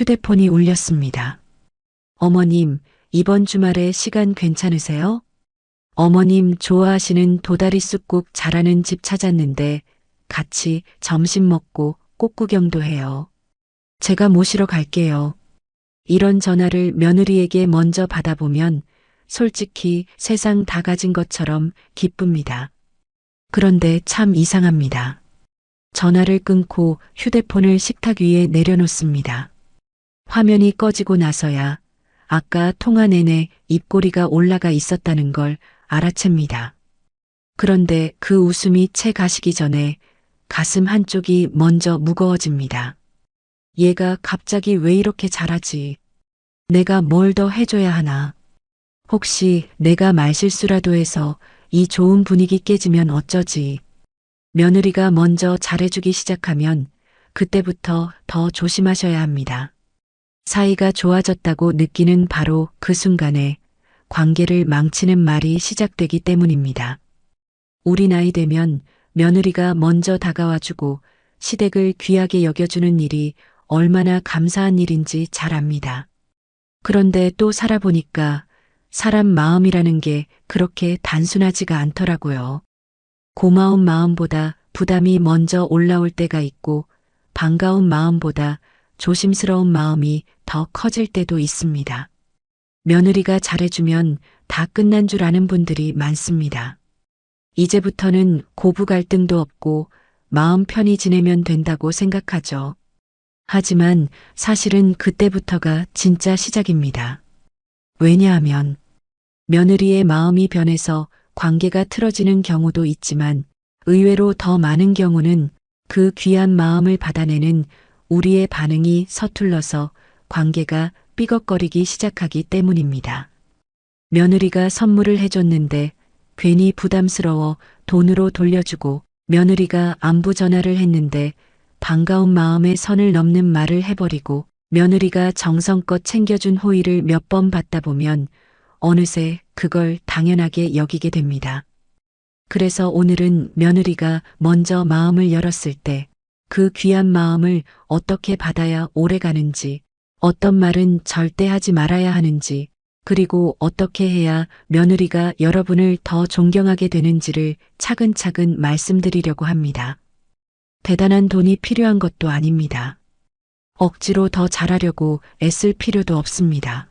휴대폰이 울렸습니다. 어머님, 이번 주말에 시간 괜찮으세요? 어머님 좋아하시는 도다리 쑥국 잘하는 집 찾았는데 같이 점심 먹고 꽃 구경도 해요. 제가 모시러 갈게요. 이런 전화를 며느리에게 먼저 받아보면 솔직히 세상 다 가진 것처럼 기쁩니다. 그런데 참 이상합니다. 전화를 끊고 휴대폰을 식탁 위에 내려놓습니다. 화면이 꺼지고 나서야 아까 통화 내내 입꼬리가 올라가 있었다는 걸 알아챕니다. 그런데 그 웃음이 채 가시기 전에 가슴 한쪽이 먼저 무거워집니다. 얘가 갑자기 왜 이렇게 잘하지? 내가 뭘 더 해줘야 하나? 혹시 내가 말실수라도 해서 이 좋은 분위기 깨지면 어쩌지? 며느리가 먼저 잘해주기 시작하면 그때부터 더 조심하셔야 합니다. 사이가 좋아졌다고 느끼는 바로 그 순간에 관계를 망치는 말이 시작되기 때문입니다. 우리 나이 되면 며느리가 먼저 다가와주고 시댁을 귀하게 여겨주는 일이 얼마나 감사한 일인지 잘 압니다. 그런데 또 살아보니까 사람 마음이라는 게 그렇게 단순하지가 않더라고요. 고마운 마음보다 부담이 먼저 올라올 때가 있고 반가운 마음보다 조심스러운 마음이 더 커질 때도 있습니다. 며느리가 잘해주면 다 끝난 줄 아는 분들이 많습니다. 이제부터는 고부 갈등도 없고 마음 편히 지내면 된다고 생각하죠. 하지만 사실은 그때부터가 진짜 시작입니다. 왜냐하면 며느리의 마음이 변해서 관계가 틀어지는 경우도 있지만 의외로 더 많은 경우는 그 귀한 마음을 받아내는 우리의 반응이 서툴러서 관계가 삐걱거리기 시작하기 때문입니다. 며느리가 선물을 해줬는데 괜히 부담스러워 돈으로 돌려주고 며느리가 안부 전화를 했는데 반가운 마음에 선을 넘는 말을 해버리고 며느리가 정성껏 챙겨준 호의를 몇 번 받다 보면 어느새 그걸 당연하게 여기게 됩니다. 그래서 오늘은 며느리가 먼저 마음을 열었을 때 그 귀한 마음을 어떻게 받아야 오래 가는지, 어떤 말은 절대 하지 말아야 하는지, 그리고 어떻게 해야 며느리가 여러분을 더 존경하게 되는지를 차근차근 말씀드리려고 합니다. 대단한 돈이 필요한 것도 아닙니다. 억지로 더 잘하려고 애쓸 필요도 없습니다.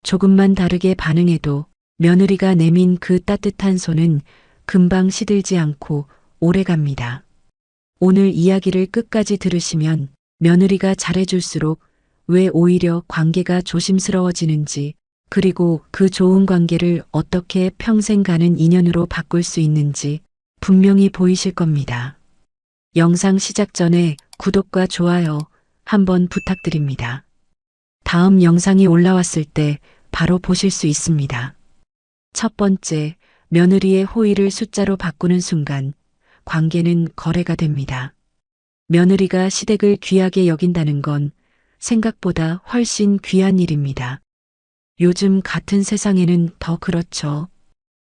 조금만 다르게 반응해도 며느리가 내민 그 따뜻한 손은 금방 시들지 않고 오래 갑니다. 오늘 이야기를 끝까지 들으시면 며느리가 잘해줄수록 왜 오히려 관계가 조심스러워지는지, 그리고 그 좋은 관계를 어떻게 평생 가는 인연으로 바꿀 수 있는지 분명히 보이실 겁니다. 영상 시작 전에 구독과 좋아요 한번 부탁드립니다. 다음 영상이 올라왔을 때 바로 보실 수 있습니다. 첫 번째, 며느리의 호의를 숫자로 바꾸는 순간 관계는 거래가 됩니다. 며느리가 시댁을 귀하게 여긴다는 건 생각보다 훨씬 귀한 일입니다. 요즘 같은 세상에는 더 그렇죠.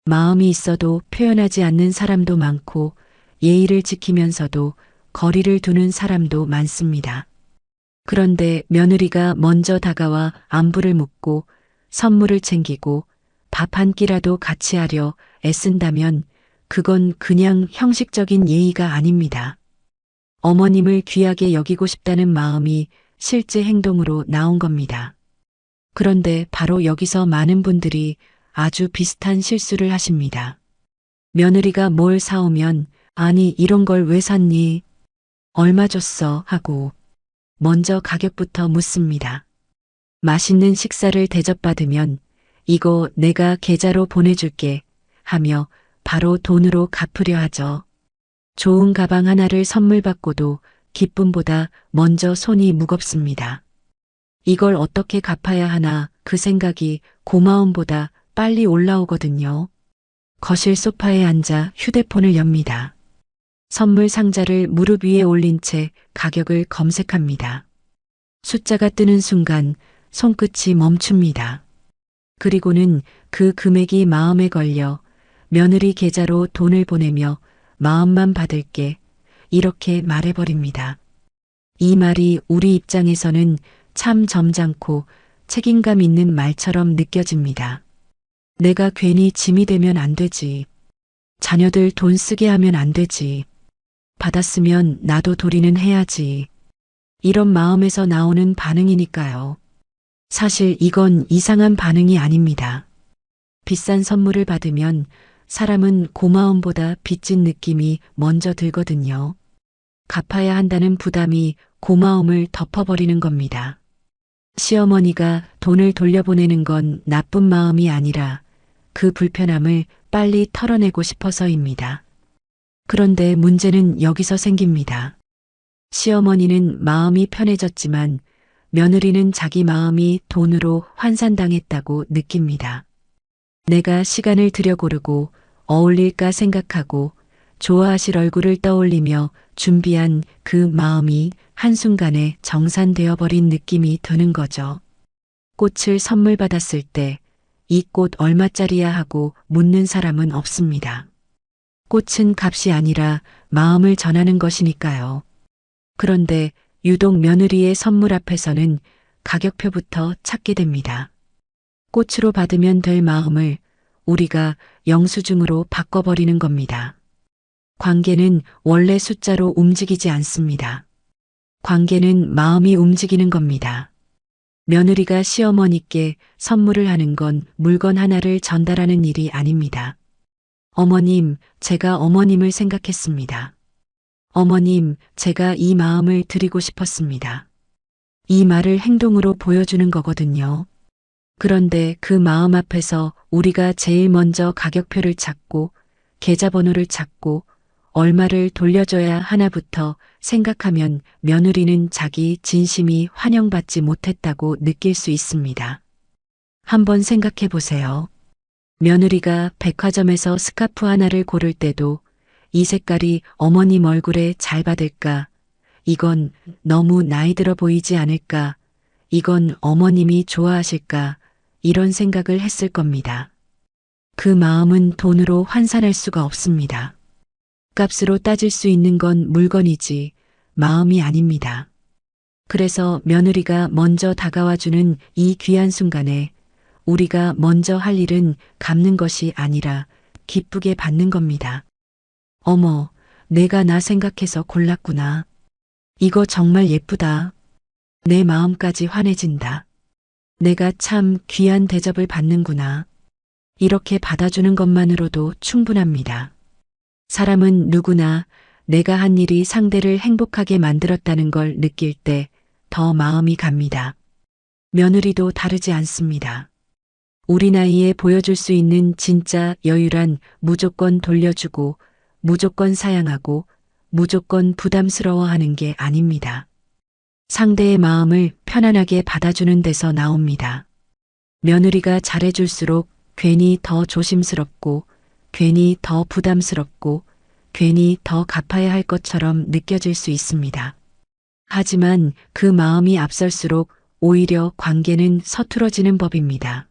마음이 있어도 표현하지 않는 사람도 많고 예의를 지키면서도 거리를 두는 사람도 많습니다. 그런데 며느리가 먼저 다가와 안부를 묻고 선물을 챙기고 밥 한 끼라도 같이 하려 애쓴다면 그건 그냥 형식적인 예의가 아닙니다. 어머님을 귀하게 여기고 싶다는 마음이 실제 행동으로 나온 겁니다. 그런데 바로 여기서 많은 분들이 아주 비슷한 실수를 하십니다. 며느리가 뭘 사오면 아니 이런 걸 왜 샀니? 얼마 줬어? 하고 먼저 가격부터 묻습니다. 맛있는 식사를 대접받으면 이거 내가 계좌로 보내줄게 하며 바로 돈으로 갚으려 하죠. 좋은 가방 하나를 선물 받고도 기쁨보다 먼저 손이 무겁습니다. 이걸 어떻게 갚아야 하나 그 생각이 고마움보다 빨리 올라오거든요. 거실 소파에 앉아 휴대폰을 엽니다. 선물 상자를 무릎 위에 올린 채 가격을 검색합니다. 숫자가 뜨는 순간 손끝이 멈춥니다. 그리고는 그 금액이 마음에 걸려 며느리 계좌로 돈을 보내며 마음만 받을게 이렇게 말해버립니다. 이 말이 우리 입장에서는 참 점잖고 책임감 있는 말처럼 느껴집니다. 내가 괜히 짐이 되면 안 되지. 자녀들 돈 쓰게 하면 안 되지. 받았으면 나도 도리는 해야지. 이런 마음에서 나오는 반응이니까요. 사실 이건 이상한 반응이 아닙니다. 비싼 선물을 받으면 사람은 고마움보다 빚진 느낌이 먼저 들거든요. 갚아야 한다는 부담이 고마움을 덮어버리는 겁니다. 시어머니가 돈을 돌려보내는 건 나쁜 마음이 아니라 그 불편함을 빨리 털어내고 싶어서입니다. 그런데 문제는 여기서 생깁니다. 시어머니는 마음이 편해졌지만 며느리는 자기 마음이 돈으로 환산당했다고 느낍니다. 내가 시간을 들여 고르고 어울릴까 생각하고 좋아하실 얼굴을 떠올리며 준비한 그 마음이 한순간에 정산되어 버린 느낌이 드는 거죠. 꽃을 선물 받았을 때 이 꽃 얼마짜리야 하고 묻는 사람은 없습니다. 꽃은 값이 아니라 마음을 전하는 것이니까요. 그런데 유독 며느리의 선물 앞에서는 가격표부터 찾게 됩니다. 꽃으로 받으면 될 마음을 우리가 영수증으로 바꿔버리는 겁니다. 관계는 원래 숫자로 움직이지 않습니다. 관계는 마음이 움직이는 겁니다. 며느리가 시어머니께 선물을 하는 건 물건 하나를 전달하는 일이 아닙니다. 어머님, 제가 어머님을 생각했습니다. 어머님, 제가 이 마음을 드리고 싶었습니다. 이 말을 행동으로 보여주는 거거든요. 그런데 그 마음 앞에서 우리가 제일 먼저 가격표를 찾고 계좌번호를 찾고 얼마를 돌려줘야 하나부터 생각하면 며느리는 자기 진심이 환영받지 못했다고 느낄 수 있습니다. 한번 생각해 보세요. 며느리가 백화점에서 스카프 하나를 고를 때도 이 색깔이 어머님 얼굴에 잘 받을까? 이건 너무 나이 들어 보이지 않을까? 이건 어머님이 좋아하실까? 이런 생각을 했을 겁니다. 그 마음은 돈으로 환산할 수가 없습니다. 값으로 따질 수 있는 건 물건이지 마음이 아닙니다. 그래서 며느리가 먼저 다가와주는 이 귀한 순간에 우리가 먼저 할 일은 갚는 것이 아니라 기쁘게 받는 겁니다. 어머, 내가 나 생각해서 골랐구나. 이거 정말 예쁘다. 내 마음까지 환해진다. 내가 참 귀한 대접을 받는구나. 이렇게 받아주는 것만으로도 충분합니다. 사람은 누구나 내가 한 일이 상대를 행복하게 만들었다는 걸 느낄 때 더 마음이 갑니다. 며느리도 다르지 않습니다. 우리 나이에 보여줄 수 있는 진짜 여유란 무조건 돌려주고 무조건 사양하고 무조건 부담스러워하는 게 아닙니다. 상대의 마음을 편안하게 받아주는 데서 나옵니다. 며느리가 잘해줄수록 괜히 더 조심스럽고 괜히 더 부담스럽고 괜히 더 갚아야 할 것처럼 느껴질 수 있습니다. 하지만 그 마음이 앞설수록 오히려 관계는 서툴어지는 법입니다.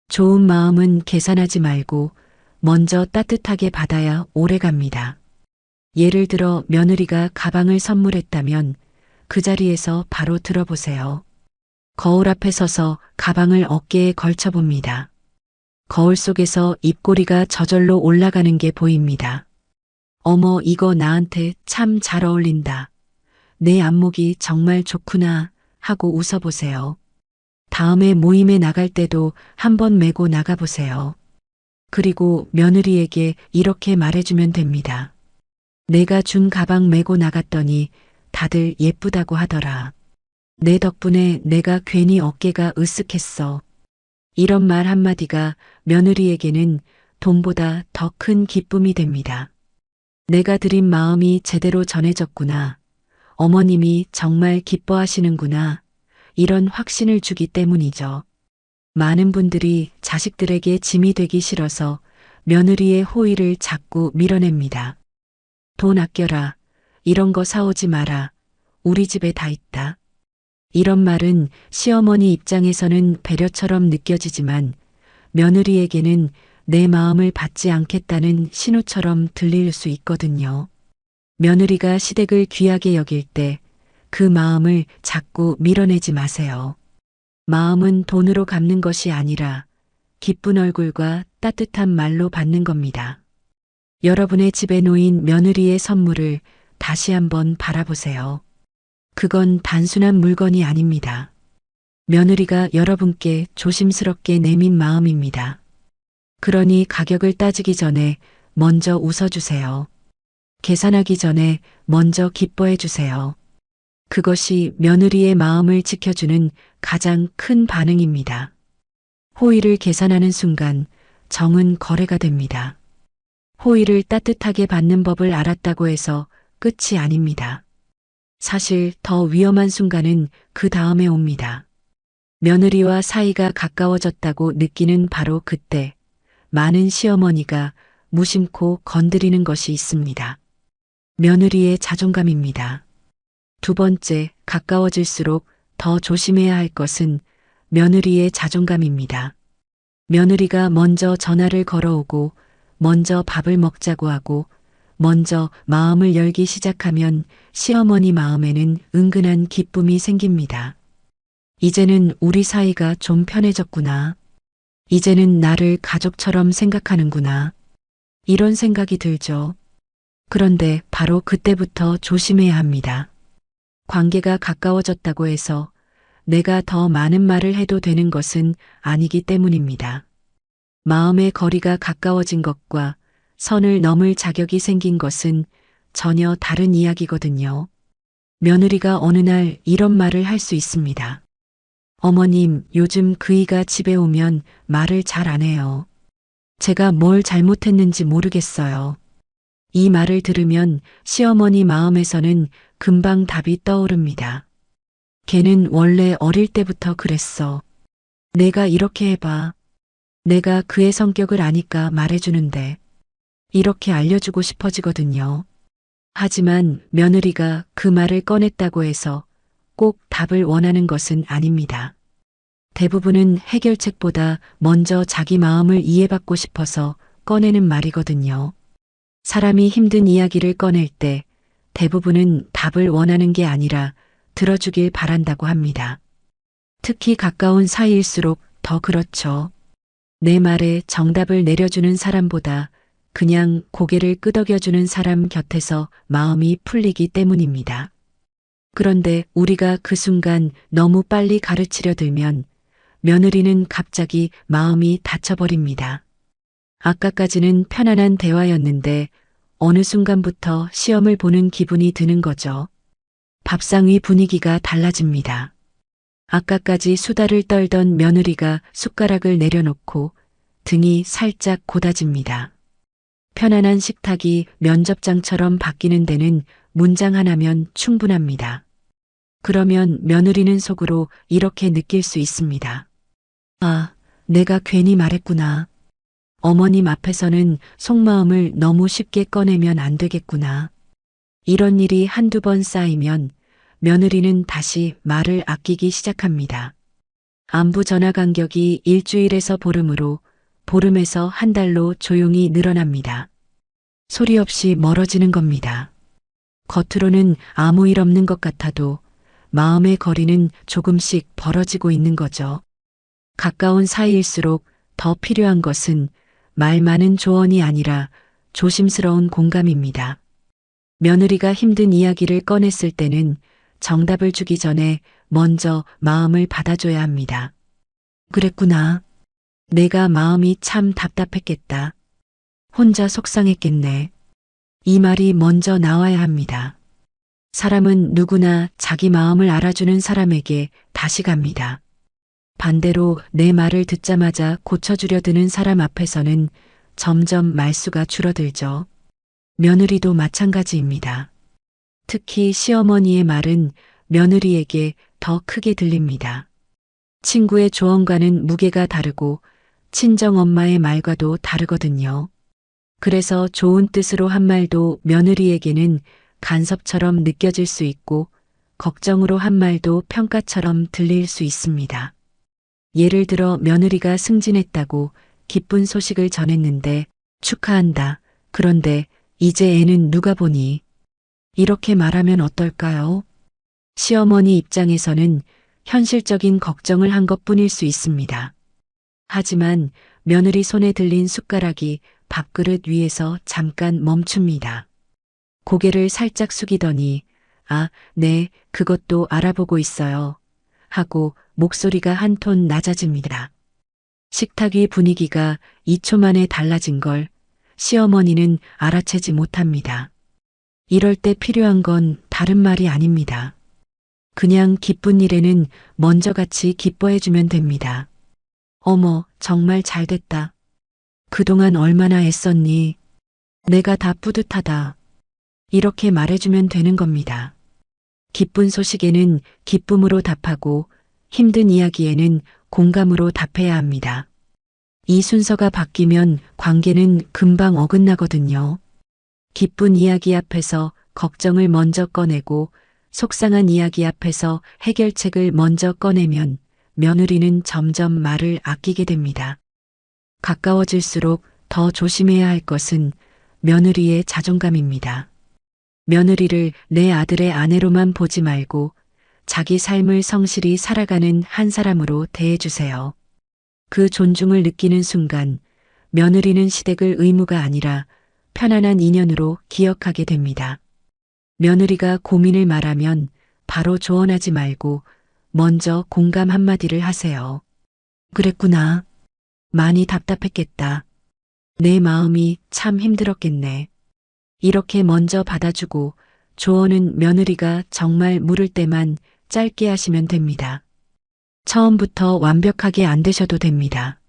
좋은 마음은 계산하지 말고 먼저 따뜻하게 받아야 오래 갑니다. 예를 들어 며느리가 가방을 선물했다면 그 자리에서 바로 들어보세요. 거울 앞에 서서 가방을 어깨에 걸쳐봅니다. 거울 속에서 입꼬리가 저절로 올라가는 게 보입니다. 어머, 이거 나한테 참 잘 어울린다. 내 안목이 정말 좋구나 하고 웃어보세요. 다음에 모임에 나갈 때도 한번 메고 나가보세요. 그리고 며느리에게 이렇게 말해주면 됩니다. 내가 준 가방 메고 나갔더니 다들 예쁘다고 하더라. 내 덕분에 내가 괜히 어깨가 으쓱했어. 이런 말 한마디가 며느리에게는 돈보다 더 큰 기쁨이 됩니다. 내가 드린 마음이 제대로 전해졌구나. 어머님이 정말 기뻐하시는구나. 이런 확신을 주기 때문이죠. 많은 분들이 자식들에게 짐이 되기 싫어서 며느리의 호의를 자꾸 밀어냅니다. 돈 아껴라. 이런 거 사오지 마라. 우리 집에 다 있다. 이런 말은 시어머니 입장에서는 배려처럼 느껴지지만 며느리에게는 내 마음을 받지 않겠다는 신호처럼 들릴 수 있거든요. 며느리가 시댁을 귀하게 여길 때 그 마음을 자꾸 밀어내지 마세요. 마음은 돈으로 갚는 것이 아니라 기쁜 얼굴과 따뜻한 말로 받는 겁니다. 여러분의 집에 놓인 며느리의 선물을 다시 한번 바라보세요. 그건 단순한 물건이 아닙니다. 며느리가 여러분께 조심스럽게 내민 마음입니다. 그러니 가격을 따지기 전에 먼저 웃어주세요. 계산하기 전에 먼저 기뻐해 주세요. 그것이 며느리의 마음을 지켜주는 가장 큰 반응입니다. 호의를 계산하는 순간 정은 거래가 됩니다. 호의를 따뜻하게 받는 법을 알았다고 해서 끝이 아닙니다. 사실 더 위험한 순간은 그 다음에 옵니다. 며느리와 사이가 가까워졌다고 느끼는 바로 그때 많은 시어머니가 무심코 건드리는 것이 있습니다. 며느리의 자존감입니다. 두 번째, 가까워질수록 더 조심해야 할 것은 며느리의 자존감입니다. 며느리가 먼저 전화를 걸어오고 먼저 밥을 먹자고 하고 먼저 마음을 열기 시작하면 시어머니 마음에는 은근한 기쁨이 생깁니다. 이제는 우리 사이가 좀 편해졌구나. 이제는 나를 가족처럼 생각하는구나. 이런 생각이 들죠. 그런데 바로 그때부터 조심해야 합니다. 관계가 가까워졌다고 해서 내가 더 많은 말을 해도 되는 것은 아니기 때문입니다. 마음의 거리가 가까워진 것과 선을 넘을 자격이 생긴 것은 전혀 다른 이야기거든요. 며느리가 어느 날 이런 말을 할 수 있습니다. 어머님, 요즘 그이가 집에 오면 말을 잘 안 해요. 제가 뭘 잘못했는지 모르겠어요. 이 말을 들으면 시어머니 마음에서는 금방 답이 떠오릅니다. 걔는 원래 어릴 때부터 그랬어. 내가 이렇게 해봐. 내가 그의 성격을 아니까 말해주는데. 이렇게 알려주고 싶어지거든요. 하지만 며느리가 그 말을 꺼냈다고 해서 꼭 답을 원하는 것은 아닙니다. 대부분은 해결책보다 먼저 자기 마음을 이해받고 싶어서 꺼내는 말이거든요. 사람이 힘든 이야기를 꺼낼 때 대부분은 답을 원하는 게 아니라 들어주길 바란다고 합니다. 특히 가까운 사이일수록 더 그렇죠. 내 말에 정답을 내려주는 사람보다 그냥 고개를 끄덕여주는 사람 곁에서 마음이 풀리기 때문입니다. 그런데 우리가 그 순간 너무 빨리 가르치려 들면 며느리는 갑자기 마음이 닫혀버립니다. 아까까지는 편안한 대화였는데 어느 순간부터 시험을 보는 기분이 드는 거죠. 밥상 위 분위기가 달라집니다. 아까까지 수다를 떨던 며느리가 숟가락을 내려놓고 등이 살짝 고다집니다. 편안한 식탁이 면접장처럼 바뀌는 데는 문장 하나면 충분합니다. 그러면 며느리는 속으로 이렇게 느낄 수 있습니다. 아, 내가 괜히 말했구나. 어머님 앞에서는 속마음을 너무 쉽게 꺼내면 안 되겠구나. 이런 일이 한두 번 쌓이면 며느리는 다시 말을 아끼기 시작합니다. 안부 전화 간격이 일주일에서 보름으로, 보름에서 한 달로 조용히 늘어납니다. 소리 없이 멀어지는 겁니다. 겉으로는 아무 일 없는 것 같아도 마음의 거리는 조금씩 벌어지고 있는 거죠. 가까운 사이일수록 더 필요한 것은 말 많은 조언이 아니라 조심스러운 공감입니다. 며느리가 힘든 이야기를 꺼냈을 때는 정답을 주기 전에 먼저 마음을 받아줘야 합니다. 그랬구나. 내가 마음이 참 답답했겠다. 혼자 속상했겠네. 이 말이 먼저 나와야 합니다. 사람은 누구나 자기 마음을 알아주는 사람에게 다시 갑니다. 반대로 내 말을 듣자마자 고쳐주려 드는 사람 앞에서는 점점 말수가 줄어들죠. 며느리도 마찬가지입니다. 특히 시어머니의 말은 며느리에게 더 크게 들립니다. 친구의 조언과는 무게가 다르고 친정엄마의 말과도 다르거든요. 그래서 좋은 뜻으로 한 말도 며느리에게는 간섭처럼 느껴질 수 있고 걱정으로 한 말도 평가처럼 들릴 수 있습니다. 예를 들어 며느리가 승진했다고 기쁜 소식을 전했는데 축하한다. 그런데 이제 애는 누가 보니? 이렇게 말하면 어떨까요? 시어머니 입장에서는 현실적인 걱정을 한 것뿐일 수 있습니다. 하지만 며느리 손에 들린 숟가락이 밥그릇 위에서 잠깐 멈춥니다. 고개를 살짝 숙이더니 아, 네, 그것도 알아보고 있어요. 하고 목소리가 한 톤 낮아집니다. 식탁 위 분위기가 2초 만에 달라진 걸 시어머니는 알아채지 못합니다. 이럴 때 필요한 건 다른 말이 아닙니다. 그냥 기쁜 일에는 먼저 같이 기뻐해주면 됩니다. 어머, 정말 잘 됐다. 그동안 얼마나 애썼니? 내가 다 뿌듯하다. 이렇게 말해주면 되는 겁니다. 기쁜 소식에는 기쁨으로 답하고 힘든 이야기에는 공감으로 답해야 합니다. 이 순서가 바뀌면 관계는 금방 어긋나거든요. 기쁜 이야기 앞에서 걱정을 먼저 꺼내고 속상한 이야기 앞에서 해결책을 먼저 꺼내면 며느리는 점점 말을 아끼게 됩니다. 가까워질수록 더 조심해야 할 것은 며느리의 자존감입니다. 며느리를 내 아들의 아내로만 보지 말고 자기 삶을 성실히 살아가는 한 사람으로 대해주세요. 그 존중을 느끼는 순간 며느리는 시댁을 의무가 아니라 편안한 인연으로 기억하게 됩니다. 며느리가 고민을 말하면 바로 조언하지 말고 먼저 공감 한마디를 하세요. 그랬구나. 많이 답답했겠다. 내 마음이 참 힘들었겠네. 이렇게 먼저 받아주고 조언은 며느리가 정말 물을 때만 짧게 하시면 됩니다. 처음부터 완벽하게 안 되셔도 됩니다.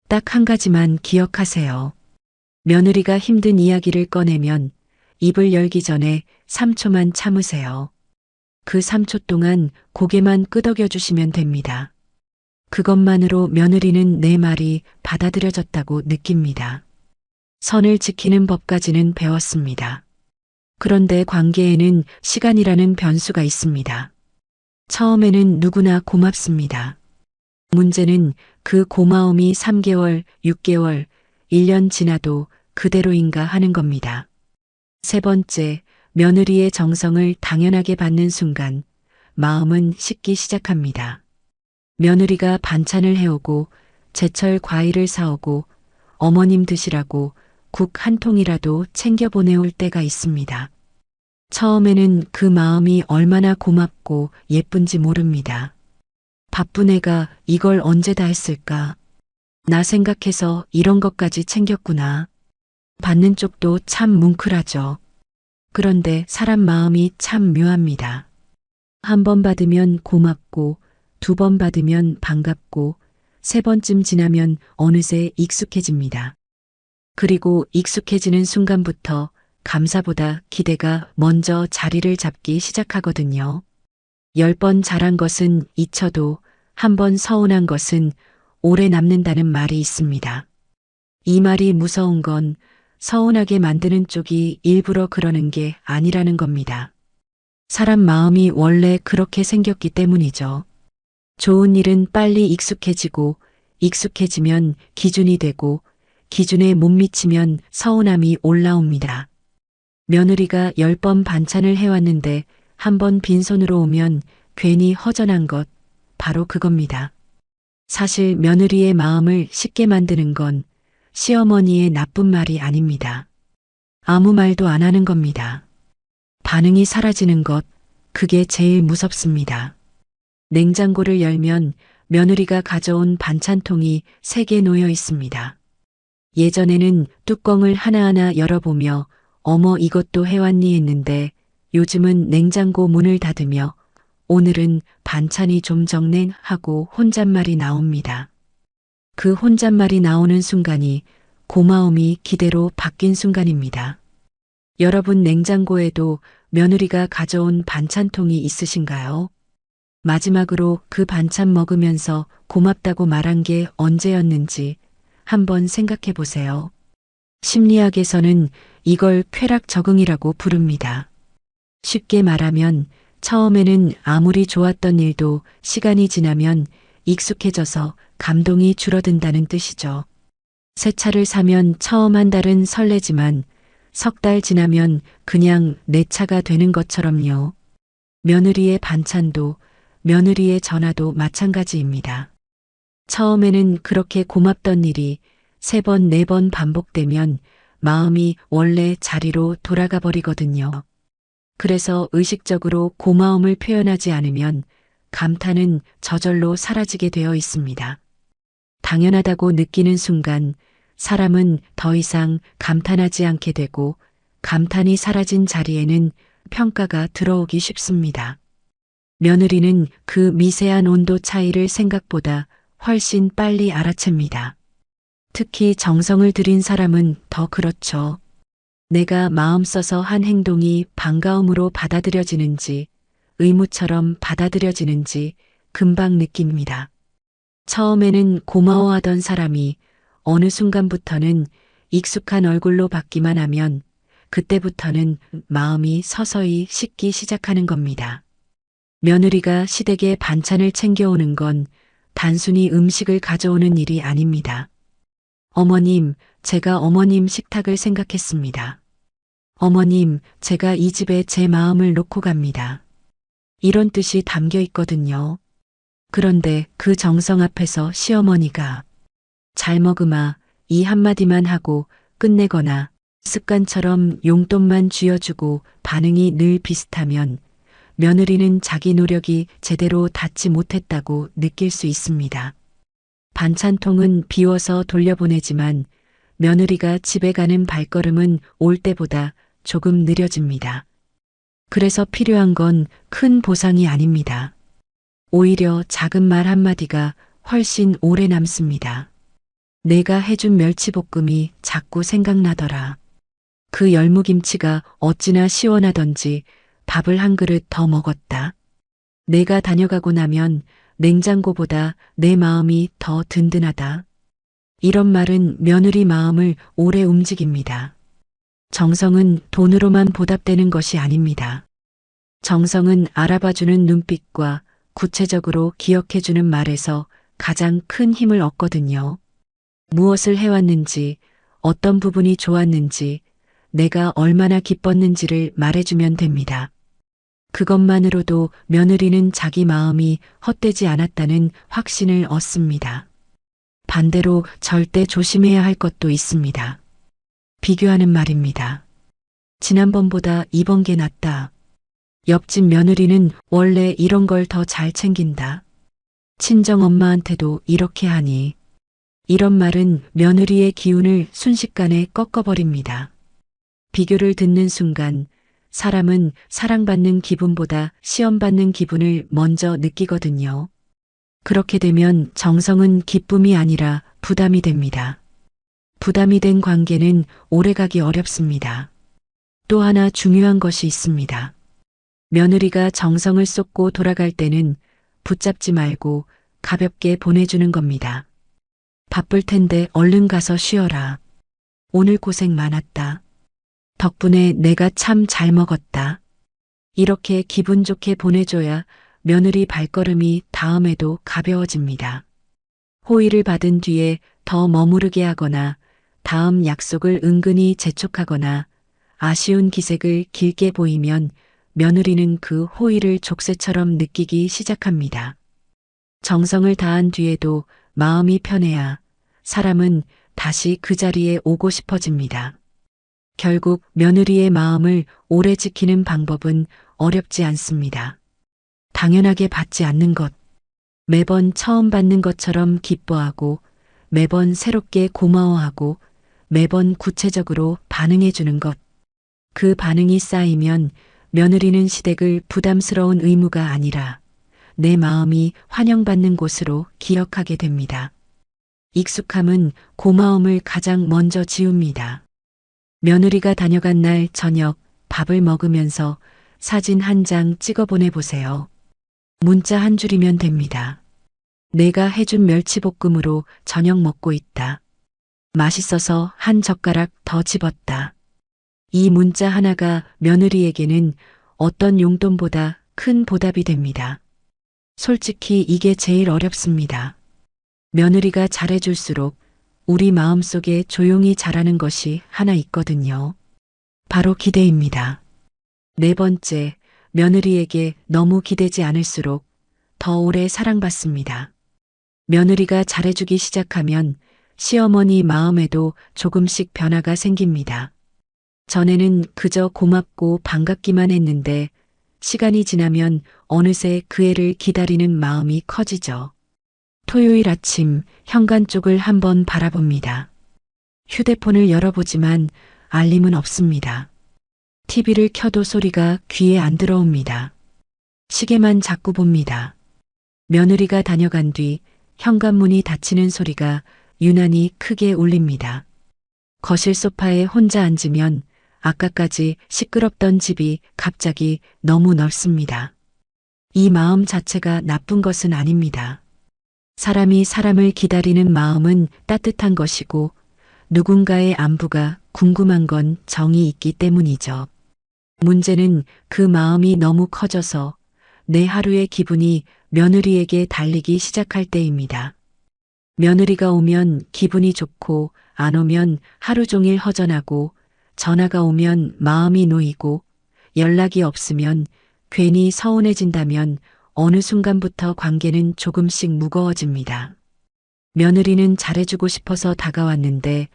딱 한 가지만 기억하세요. 며느리가 힘든 이야기를 꺼내면 입을 열기 전에 3초만 참으세요. 그 3초 동안 고개만 끄덕여 주시면 됩니다. 그것만으로 며느리는 내 말이 받아들여졌다고 느낍니다. 선을 지키는 법까지는 배웠습니다. 그런데 관계에는 시간이라는 변수가 있습니다. 처음에는 누구나 고맙습니다. 문제는 그 고마움이 3개월, 6개월, 1년 지나도 그대로인가 하는 겁니다. 세 번째, 며느리의 정성을 당연하게 받는 순간 마음은 식기 시작합니다. 며느리가 반찬을 해오고 제철 과일을 사오고 어머님 드시라고 국 한 통이라도 챙겨 보내올 때가 있습니다. 처음에는 그 마음이 얼마나 고맙고 예쁜지 모릅니다. 바쁜 애가 이걸 언제 다 했을까? 나 생각해서 이런 것까지 챙겼구나. 받는 쪽도 참 뭉클하죠. 그런데 사람 마음이 참 묘합니다. 한 번 받으면 고맙고, 2번 받으면 반갑고, 3번쯤 지나면 어느새 익숙해집니다. 그리고 익숙해지는 순간부터 감사보다 기대가 먼저 자리를 잡기 시작하거든요. 10번 잘한 것은 잊혀도 1번 서운한 것은 오래 남는다는 말이 있습니다. 이 말이 무서운 건 서운하게 만드는 쪽이 일부러 그러는 게 아니라는 겁니다. 사람 마음이 원래 그렇게 생겼기 때문이죠. 좋은 일은 빨리 익숙해지고 익숙해지면 기준이 되고 기준에 못 미치면 서운함이 올라옵니다. 며느리가 10번 반찬을 해왔는데 1번 빈손으로 오면 괜히 허전한 것, 바로 그겁니다. 사실 며느리의 마음을 쉽게 만드는 건 시어머니의 나쁜 말이 아닙니다. 아무 말도 안 하는 겁니다. 반응이 사라지는 것, 그게 제일 무섭습니다. 냉장고를 열면 며느리가 가져온 반찬통이 3개 놓여 있습니다. 예전에는 뚜껑을 하나하나 열어보며 어머 이것도 해왔니 했는데 요즘은 냉장고 문을 닫으며 오늘은 반찬이 좀 적네 하고 혼잣말이 나옵니다. 그 혼잣말이 나오는 순간이 고마움이 기대로 바뀐 순간입니다. 여러분 냉장고에도 며느리가 가져온 반찬통이 있으신가요? 마지막으로 그 반찬 먹으면서 고맙다고 말한 게 언제였는지 한번 생각해 보세요. 심리학에서는 이걸 쾌락 적응이라고 부릅니다. 쉽게 말하면 처음에는 아무리 좋았던 일도 시간이 지나면 익숙해져서 감동이 줄어든다는 뜻이죠. 새 차를 사면 처음 한 달은 설레지만 석 달 지나면 그냥 내 차가 되는 것처럼요. 며느리의 반찬도, 며느리의 전화도 마찬가지입니다. 처음에는 그렇게 고맙던 일이 3번, 4번 반복되면 마음이 원래 자리로 돌아가 버리거든요. 그래서 의식적으로 고마움을 표현하지 않으면 감탄은 저절로 사라지게 되어 있습니다. 당연하다고 느끼는 순간 사람은 더 이상 감탄하지 않게 되고 감탄이 사라진 자리에는 평가가 들어오기 쉽습니다. 며느리는 그 미세한 온도 차이를 생각보다 훨씬 빨리 알아챕니다. 특히 정성을 들인 사람은 더 그렇죠. 내가 마음 써서 한 행동이 반가움으로 받아들여지는지, 의무처럼 받아들여지는지 금방 느낍니다. 처음에는 고마워하던 사람이 어느 순간부터는 익숙한 얼굴로 받기만 하면 그때부터는 마음이 서서히 식기 시작하는 겁니다. 며느리가 시댁에 반찬을 챙겨오는 건 단순히 음식을 가져오는 일이 아닙니다. 어머님, 제가 어머님 식탁을 생각했습니다. 어머님, 제가 이 집에 제 마음을 놓고 갑니다. 이런 뜻이 담겨 있거든요. 그런데 그 정성 앞에서 시어머니가 잘 먹으마 이 한마디만 하고 끝내거나 습관처럼 용돈만 쥐어주고 반응이 늘 비슷하면 며느리는 자기 노력이 제대로 닿지 못했다고 느낄 수 있습니다. 반찬통은 비워서 돌려보내지만 며느리가 집에 가는 발걸음은 올 때보다 조금 느려집니다. 그래서 필요한 건 큰 보상이 아닙니다. 오히려 작은 말 한마디가 훨씬 오래 남습니다. 내가 해준 멸치볶음이 자꾸 생각나더라. 그 열무김치가 어찌나 시원하던지 밥을 한 그릇 더 먹었다. 내가 다녀가고 나면 냉장고보다 내 마음이 더 든든하다. 이런 말은 며느리 마음을 오래 움직입니다. 정성은 돈으로만 보답되는 것이 아닙니다. 정성은 알아봐주는 눈빛과 구체적으로 기억해주는 말에서 가장 큰 힘을 얻거든요. 무엇을 해왔는지, 어떤 부분이 좋았는지, 내가 얼마나 기뻤는지를 말해주면 됩니다. 그것만으로도 며느리는 자기 마음이 헛되지 않았다는 확신을 얻습니다. 반대로 절대 조심해야 할 것도 있습니다. 비교하는 말입니다. 지난번보다 이번 게 낫다. 옆집 며느리는 원래 이런 걸 더 잘 챙긴다. 친정 엄마한테도 이렇게 하니. 이런 말은 며느리의 기운을 순식간에 꺾어버립니다. 비교를 듣는 순간 사람은 사랑받는 기분보다 시험받는 기분을 먼저 느끼거든요. 그렇게 되면 정성은 기쁨이 아니라 부담이 됩니다. 부담이 된 관계는 오래가기 어렵습니다. 또 하나 중요한 것이 있습니다. 며느리가 정성을 쏟고 돌아갈 때는 붙잡지 말고 가볍게 보내주는 겁니다. 바쁠 텐데 얼른 가서 쉬어라. 오늘 고생 많았다. 덕분에 내가 참 잘 먹었다. 이렇게 기분 좋게 보내줘야 며느리 발걸음이 다음에도 가벼워집니다. 호의를 받은 뒤에 더 머무르게 하거나 다음 약속을 은근히 재촉하거나 아쉬운 기색을 길게 보이면 며느리는 그 호의를 족쇄처럼 느끼기 시작합니다. 정성을 다한 뒤에도 마음이 편해야 사람은 다시 그 자리에 오고 싶어집니다. 결국 며느리의 마음을 오래 지키는 방법은 어렵지 않습니다. 당연하게 받지 않는 것, 매번 처음 받는 것처럼 기뻐하고 매번 새롭게 고마워하고 매번 구체적으로 반응해주는 것. 그 반응이 쌓이면 며느리는 시댁을 부담스러운 의무가 아니라 내 마음이 환영받는 곳으로 기억하게 됩니다. 익숙함은 고마움을 가장 먼저 지웁니다. 며느리가 다녀간 날 저녁 밥을 먹으면서 사진 한 장 찍어 보내보세요. 문자 한 줄이면 됩니다. 내가 해준 멸치볶음으로 저녁 먹고 있다. 맛있어서 한 젓가락 더 집었다. 이 문자 하나가 며느리에게는 어떤 용돈보다 큰 보답이 됩니다. 솔직히 이게 제일 어렵습니다. 며느리가 잘해줄수록 우리 마음속에 조용히 자라는 것이 하나 있거든요. 바로 기대입니다. 네 번째, 며느리에게 너무 기대지 않을수록 더 오래 사랑받습니다. 며느리가 잘해주기 시작하면 시어머니 마음에도 조금씩 변화가 생깁니다. 전에는 그저 고맙고 반갑기만 했는데 시간이 지나면 어느새 그 애를 기다리는 마음이 커지죠. 토요일 아침 현관 쪽을 한번 바라봅니다. 휴대폰을 열어보지만 알림은 없습니다. TV를 켜도 소리가 귀에 안 들어옵니다. 시계만 자꾸 봅니다. 며느리가 다녀간 뒤 현관문이 닫히는 소리가 유난히 크게 울립니다. 거실 소파에 혼자 앉으면 아까까지 시끄럽던 집이 갑자기 너무 넓습니다. 이 마음 자체가 나쁜 것은 아닙니다. 사람이 사람을 기다리는 마음은 따뜻한 것이고 누군가의 안부가 궁금한 건 정이 있기 때문이죠. 문제는 그 마음이 너무 커져서 내 하루의 기분이 며느리에게 달리기 시작할 때입니다. 며느리가 오면 기분이 좋고 안 오면 하루 종일 허전하고 전화가 오면 마음이 놓이고 연락이 없으면 괜히 서운해진다면 어느 순간부터 관계는 조금씩 무거워집니다. 며느리는 잘해주고 싶어서 다가왔는데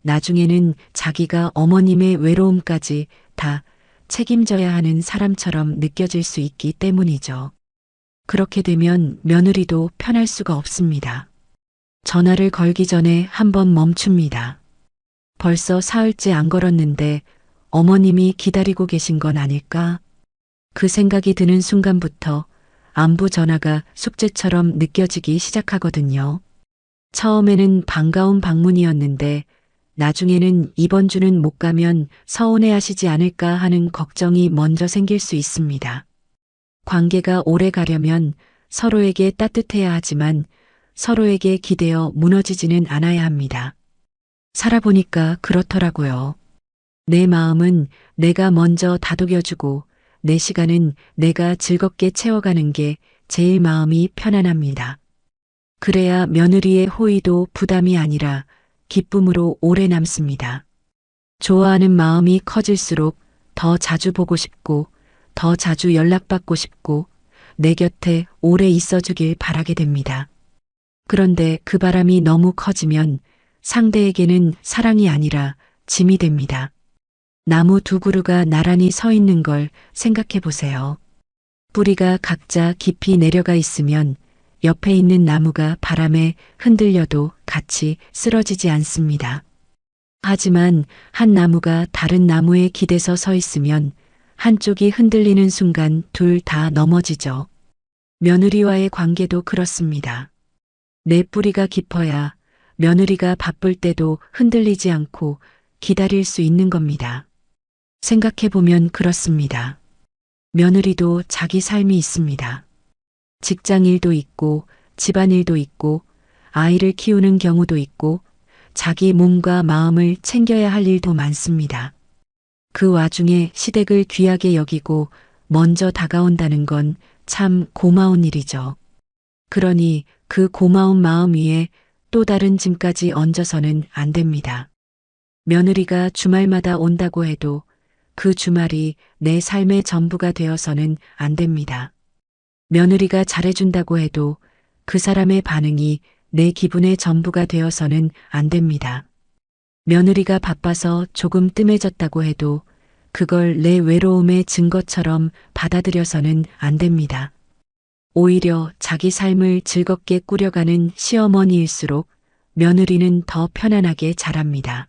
나중에는 자기가 어머님의 외로움까지 다 책임져야 하는 사람처럼 느껴질 수 있기 때문이죠. 그렇게 되면 며느리도 편할 수가 없습니다. 전화를 걸기 전에 한번 멈춥니다. 벌써 사흘째 안 걸었는데 어머님이 기다리고 계신 건 아닐까? 그 생각이 드는 순간부터 안부 전화가 숙제처럼 느껴지기 시작하거든요. 처음에는 반가운 방문이었는데 나중에는 이번 주는 못 가면 서운해 하시지 않을까 하는 걱정이 먼저 생길 수 있습니다. 관계가 오래 가려면 서로에게 따뜻해야 하지만 서로에게 기대어 무너지지는 않아야 합니다. 살아보니까 그렇더라고요. 내 마음은 내가 먼저 다독여주고 내 시간은 내가 즐겁게 채워가는 게 제일 마음이 편안합니다. 그래야 며느리의 호의도 부담이 아니라 기쁨으로 오래 남습니다. 좋아하는 마음이 커질수록 더 자주 보고 싶고 더 자주 연락받고 싶고 내 곁에 오래 있어주길 바라게 됩니다. 그런데 그 바람이 너무 커지면 상대에게는 사랑이 아니라 짐이 됩니다. 나무 두 그루가 나란히 서 있는 걸 생각해 보세요. 뿌리가 각자 깊이 내려가 있으면 옆에 있는 나무가 바람에 흔들려도 같이 쓰러지지 않습니다. 하지만 한 나무가 다른 나무에 기대서 서 있으면 한쪽이 흔들리는 순간 둘 다 넘어지죠. 며느리와의 관계도 그렇습니다. 내 뿌리가 깊어야 며느리가 바쁠 때도 흔들리지 않고 기다릴 수 있는 겁니다. 생각해보면 그렇습니다. 며느리도 자기 삶이 있습니다. 직장일도 있고 집안일도 있고 아이를 키우는 경우도 있고 자기 몸과 마음을 챙겨야 할 일도 많습니다. 그 와중에 시댁을 귀하게 여기고 먼저 다가온다는 건 참 고마운 일이죠. 그러니 그 고마운 마음 위에 또 다른 짐까지 얹어서는 안 됩니다. 며느리가 주말마다 온다고 해도 그 주말이 내 삶의 전부가 되어서는 안 됩니다. 며느리가 잘해준다고 해도 그 사람의 반응이 내 기분의 전부가 되어서는 안 됩니다. 며느리가 바빠서 조금 뜸해졌다고 해도 그걸 내 외로움의 증거처럼 받아들여서는 안 됩니다. 오히려 자기 삶을 즐겁게 꾸려가는 시어머니일수록 며느리는 더 편안하게 자랍니다.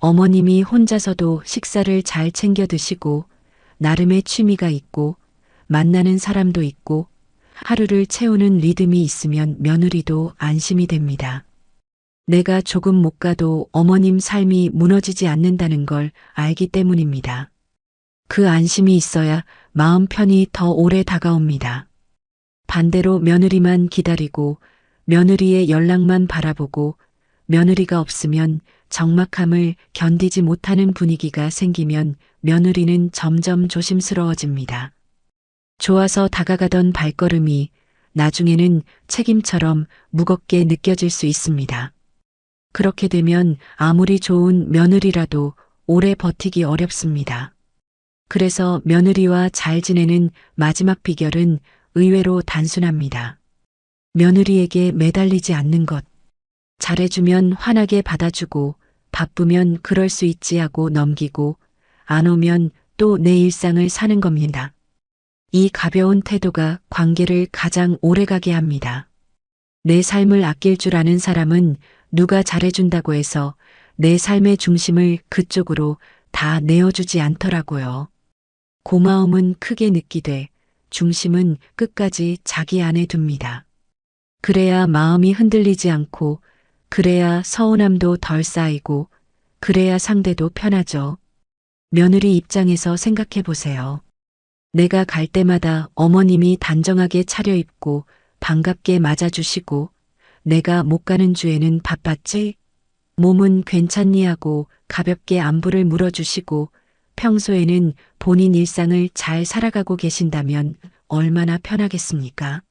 어머님이 혼자서도 식사를 잘 챙겨 드시고 나름의 취미가 있고 만나는 사람도 있고 하루를 채우는 리듬이 있으면 며느리도 안심이 됩니다. 내가 조금 못 가도 어머님 삶이 무너지지 않는다는 걸 알기 때문입니다. 그 안심이 있어야 마음 편히 더 오래 다가옵니다. 반대로 며느리만 기다리고 며느리의 연락만 바라보고 며느리가 없으면 적막함을 견디지 못하는 분위기가 생기면 며느리는 점점 조심스러워집니다. 좋아서 다가가던 발걸음이 나중에는 책임처럼 무겁게 느껴질 수 있습니다. 그렇게 되면 아무리 좋은 며느리라도 오래 버티기 어렵습니다. 그래서 며느리와 잘 지내는 마지막 비결은 의외로 단순합니다. 며느리에게 매달리지 않는 것. 잘해주면 환하게 받아주고, 바쁘면 그럴 수 있지 하고 넘기고, 안 오면 또 내 일상을 사는 겁니다. 이 가벼운 태도가 관계를 가장 오래가게 합니다. 내 삶을 아낄 줄 아는 사람은 누가 잘해준다고 해서 내 삶의 중심을 그쪽으로 다 내어주지 않더라고요. 고마움은 크게 느끼되 중심은 끝까지 자기 안에 둡니다. 그래야 마음이 흔들리지 않고, 그래야 서운함도 덜 쌓이고, 그래야 상대도 편하죠. 며느리 입장에서 생각해 보세요. 내가 갈 때마다 어머님이 단정하게 차려입고 반갑게 맞아주시고, 내가 못 가는 주에는 바빴지? 몸은 괜찮니 하고 가볍게 안부를 물어주시고, 평소에는 본인 일상을 잘 살아가고 계신다면 얼마나 편하겠습니까?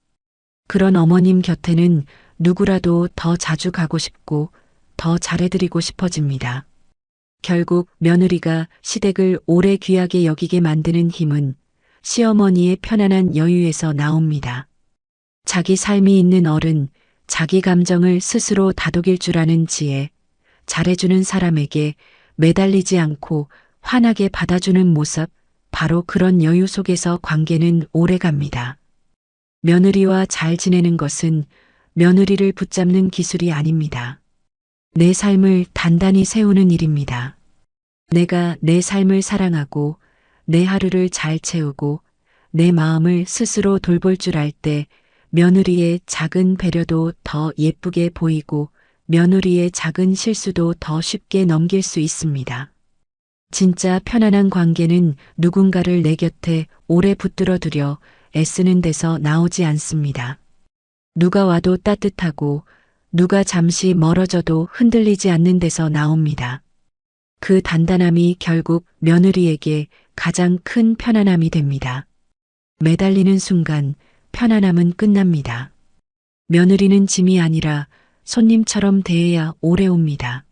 그런 어머님 곁에는 누구라도 더 자주 가고 싶고 더 잘해드리고 싶어집니다. 결국 며느리가 시댁을 오래 귀하게 여기게 만드는 힘은 시어머니의 편안한 여유에서 나옵니다. 자기 삶이 있는 어른, 자기 감정을 스스로 다독일 줄 아는 지혜, 잘해주는 사람에게 매달리지 않고 환하게 받아주는 모습, 바로 그런 여유 속에서 관계는 오래갑니다. 며느리와 잘 지내는 것은 며느리를 붙잡는 기술이 아닙니다. 내 삶을 단단히 세우는 일입니다. 내가 내 삶을 사랑하고 내 하루를 잘 채우고 내 마음을 스스로 돌볼 줄 알 때 며느리의 작은 배려도 더 예쁘게 보이고 며느리의 작은 실수도 더 쉽게 넘길 수 있습니다. 진짜 편안한 관계는 누군가를 내 곁에 오래 붙들어 두려 애쓰는 데서 나오지 않습니다. 누가 와도 따뜻하고 누가 잠시 멀어져도 흔들리지 않는 데서 나옵니다. 그 단단함이 결국 며느리에게 가장 큰 편안함이 됩니다. 매달리는 순간 편안함은 끝납니다. 며느리는 짐이 아니라 손님처럼 대해야 오래 옵니다.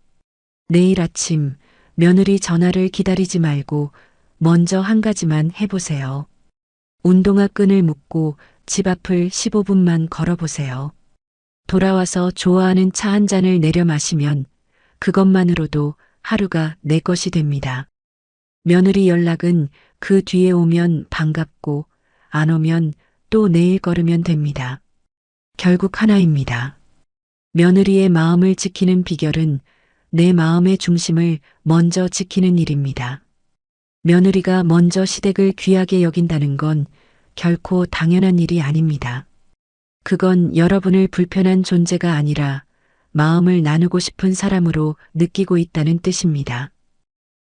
내일 아침 며느리 전화를 기다리지 말고 먼저 한 가지만 해보세요. 운동화 끈을 묶고 집 앞을 15분만 걸어보세요. 돌아와서 좋아하는 차 한 잔을 내려 마시면 그것만으로도 하루가 내 것이 됩니다. 며느리 연락은 그 뒤에 오면 반갑고 안 오면 또 내일 걸으면 됩니다. 결국 하나입니다. 며느리의 마음을 지키는 비결은 내 마음의 중심을 먼저 지키는 일입니다. 며느리가 먼저 시댁을 귀하게 여긴다는 건 결코 당연한 일이 아닙니다. 그건 여러분을 불편한 존재가 아니라 마음을 나누고 싶은 사람으로 느끼고 있다는 뜻입니다.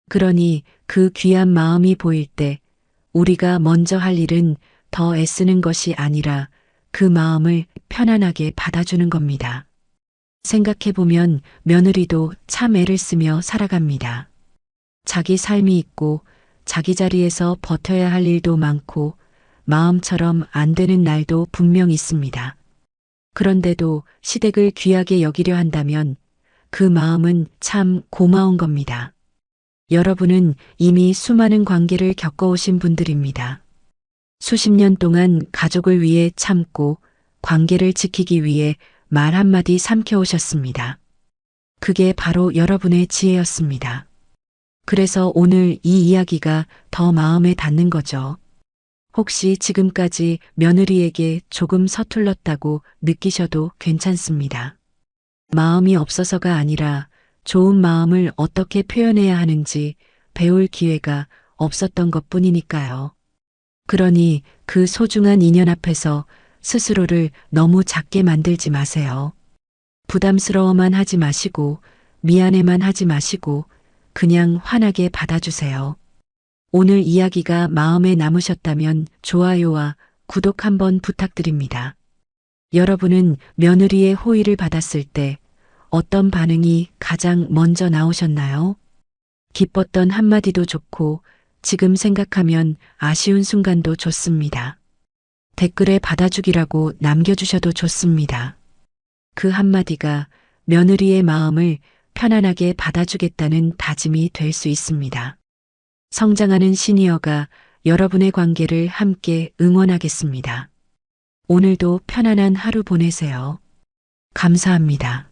그러니 그 귀한 마음이 보일 때 우리가 먼저 할 일은 더 애쓰는 것이 아니라 그 마음을 편안하게 받아주는 겁니다. 생각해보면 며느리도 참 애를 쓰며 살아갑니다. 자기 삶이 있고 자기 자리에서 버텨야 할 일도 많고 마음처럼 안 되는 날도 분명 있습니다. 그런데도 시댁을 귀하게 여기려 한다면 그 마음은 참 고마운 겁니다. 여러분은 이미 수많은 관계를 겪어오신 분들입니다. 수십 년 동안 가족을 위해 참고 관계를 지키기 위해 말 한마디 삼켜오셨습니다. 그게 바로 여러분의 지혜였습니다. 그래서 오늘 이 이야기가 더 마음에 닿는 거죠. 혹시 지금까지 며느리에게 조금 서툴렀다고 느끼셔도 괜찮습니다. 마음이 없어서가 아니라 좋은 마음을 어떻게 표현해야 하는지 배울 기회가 없었던 것 뿐이니까요. 그러니 그 소중한 인연 앞에서 스스로를 너무 작게 만들지 마세요. 부담스러워만 하지 마시고 미안해만 하지 마시고 그냥 환하게 받아주세요. 오늘 이야기가 마음에 남으셨다면 좋아요와 구독 한번 부탁드립니다. 여러분은 며느리의 호의를 받았을 때 어떤 반응이 가장 먼저 나오셨나요? 기뻤던 한마디도 좋고 지금 생각하면 아쉬운 순간도 좋습니다. 댓글에 받아주기라고 남겨주셔도 좋습니다. 그 한마디가 며느리의 마음을 편안하게 받아주겠다는 다짐이 될 수 있습니다. 성장하는 시니어가 여러분의 관계를 함께 응원하겠습니다. 오늘도 편안한 하루 보내세요. 감사합니다.